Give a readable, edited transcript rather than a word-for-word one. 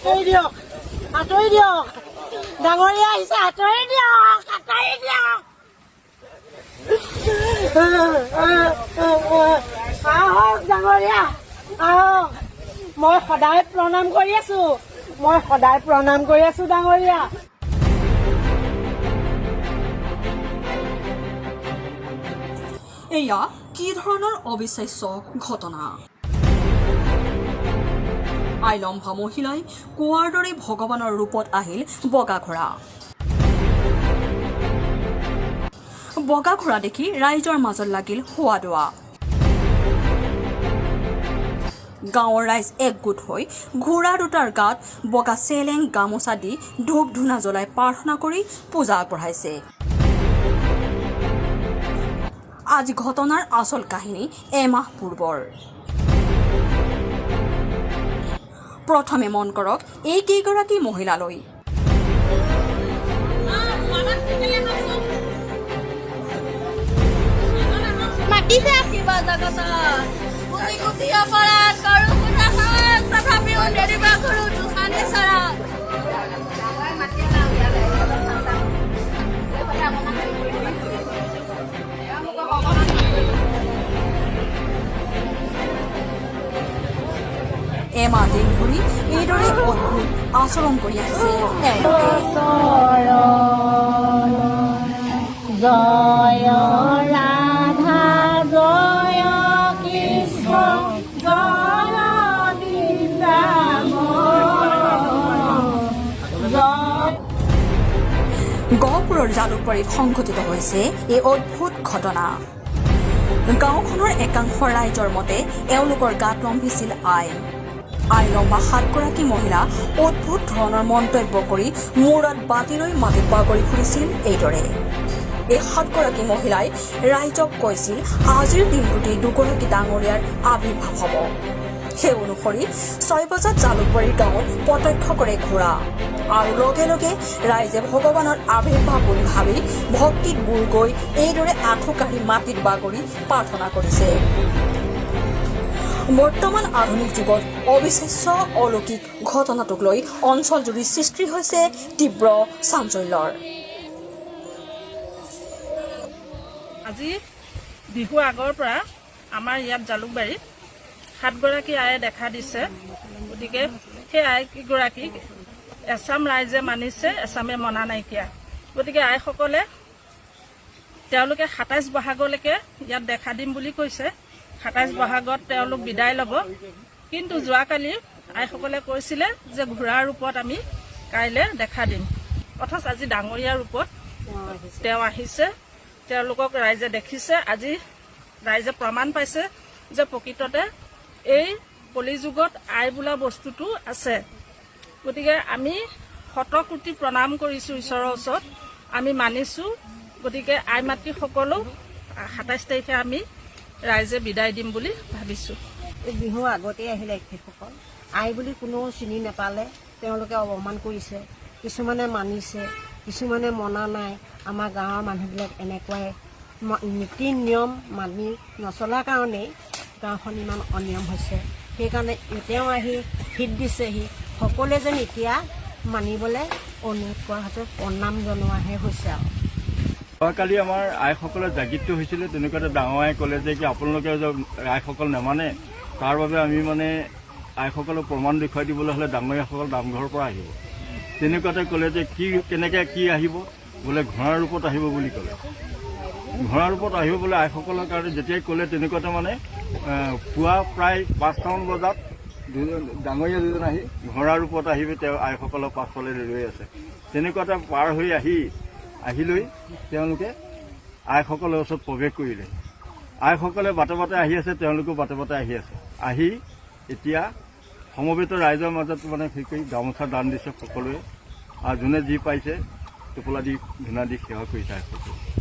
আঁতৰি দিয়ক ডাঙৰীয়া আহিছে আঁতৰি দিয়ক আহক ডাঙৰীয়া আহক মই সদায় প্ৰণাম কৰি আছো ডাঙৰীয়া এয়া কি ধৰণৰ অবিশ্বাস্য ঘটনা আইলম্ভা মহিলাই কোৱাৰ দৰে ভগৱানৰ ৰূপত আহিল বগা ঘোঁৰা দেখি ৰাইজৰ মাজত লাগিল হোৱা দোৱা গাঁৱৰ ৰাইজ একগোট হৈ ঘোঁৰা দুটাৰ গাত বগা চেলেং গামোচা দি ধূপ ধূনা জ্বলাই প্ৰাৰ্থনা কৰি পূজা আগবঢ়াইছে আজি ঘটনাৰ আচল কাহিনী এমাহ পূৰ্বৰ প্ৰথমে মন কৰক এই কেইগৰাকী মহিলালৈ মাতিছে কিবা জগতা কুটি কুটি অপৰাধ কৰো তথাপিও নেৰিবা কৰো দুখানে চাৰা এমাহ দিন ধৰি এইদৰে অদ্ভুত আচৰণ কৰি আহিছে জয় ৰাধা জয় কৃষ্ণ জয় গহপুৰৰ জালুকবাৰীত সংঘটিত হৈছে এই অদ্ভুত ঘটনা গাঁওখনৰ একাংশ ৰাইজৰ মতে এওঁলোকৰ গাত ৰম্ভিছিল আইলম্বা 7গৰাকী মহিলা অদ্ভুত ধৰণৰ মন্তব্য কৰি মূৰত বাতি লৈ মাটিত বাগৰি ফুৰিছিল এইদৰে এই 7গৰাকী মহিলাই ৰাইজক কৈছিল আজিৰ দিনটোতেই দুগৰাকী ডাঙৰীয়াৰ আৱিৰ্ভাৱ হ'ব সেই অনুসৰি 6 বজাত জালুকবাৰীৰ গাঁৱত প্ৰত্যক্ষ কৰে ঘোঁৰা আৰু লগে লগে ৰাইজে ভগৱানৰ আৱিৰ্ভাৱ বুলি ভাবি ভক্তিত বুৰ গৈ এইদৰে আঁঠু কাঢ়ি মাটিত বাগৰি প্ৰাৰ্থনা কৰিছে বৰ্তমান আধুনিক যুগত অবিশ্বাস্য অলৌকিক ঘটনাটোক লৈ অঞ্চলজুৰি সৃষ্টি হৈছে তীব্ৰ চাঞ্চল্যৰ আজি বিহু আগৰ পৰা আমাৰ ইয়াত জালুকবাৰীত 7গৰাকী আয়ে দেখা দিছে গতিকে সেই আইগৰাকীক এছাম ৰাইজে মানিছে এছামে মনা নাইকিয়া গতিকে আইসকলে তেওঁলোকে 27 বহাগলৈকে ইয়াত দেখা দিম বুলি কৈছে 27 বহাগত তেওঁলোক বিদায় ল'ব কিন্তু যোৱাকালি আইসকলে কৈছিলে যে ঘোঁৰাৰ ৰূপত আমি কাইলৈ দেখা দিম অথচ আজি ডাঙৰীয়াৰ ৰূপত তেওঁ আহিছে তেওঁলোকক ৰাইজে দেখিছে আজি ৰাইজে প্ৰমাণ পাইছে যে প্ৰকৃততে এই কলিযুগত আই বোলা বস্তুটো আছে গতিকে আমি শতকোটি প্ৰণাম কৰিছোঁ ঈশ্বৰৰ ওচৰত আমি মানিছোঁ গতিকে আই মাতৃসকলো 27 তাৰিখে আমি ৰাইজে বিদায় দিম বুলি ভাবিছোঁ বিহু আগতে আহিলে এখেতসকল আই বুলি কোনো চিনি নাপালে তেওঁলোকে অপমান কৰিছে কিছুমানে মানিছে কিছুমানে মনা নাই আমাৰ গাঁৱৰ মানুহবিলাক এনেকুৱাই নীতি নিয়ম মানি নচলাৰ কাৰণেই গাঁওখন ইমান অনিয়ম হৈছে সেইকাৰণে তেওঁ আহি হিত দিছেহি সকলোৱে যেন এতিয়া মানিবলৈ অনুৰোধ কৰা হৈছে প্ৰণাম জনোৱাহে হৈছে আৰু যোৱাকালি আমাৰ আইসকলে জাগৃতি হৈছিলে তেনেকুৱাতে ডাঙৰ আই ক'লে যে কি আপোনালোকে আইসকল নামানে তাৰ বাবে আমি মানে আইসকলক প্ৰমাণ দেখুৱাই দিবলৈ হ'লে ডাঙৰীয়াসকল নামঘৰৰ পৰা আহিব তেনেকুৱাতে ক'লে যে কেনেকৈ কি আহিব বোলে ঘোঁৰাৰ ৰূপত আহিব বুলি ক'লে ঘোঁৰাৰ ৰূপত আহিব বোলে আইসকলৰ কাৰণে যেতিয়াই ক'লে তেনেকুৱাতে মানে পুৱা প্ৰায় 5টামান বজাত ডাঙৰীয়া দুজন আহি ঘোঁৰাৰ ৰূপত আহিব তেওঁ আইসকলৰ পাছফালে ৰৈ আছে তেনেকুৱাতে পাৰ হৈ আহিলৈ তেওঁলোকে আইসকলৰ ওচৰত প্ৰৱেশ কৰিলে আইসকলে বাটে বাটে আহি আছে তেওঁলোকেও বাটে বাটে আহি আছে আহি এতিয়া সমবেত ৰাইজৰ মাজত মানে সেই কৰি গামোচা দান দিছে সকলোৱে আৰু যোনে যি পাইছে টোপোলা দি ধূনা দি সেৱা কৰিছে আইসকলে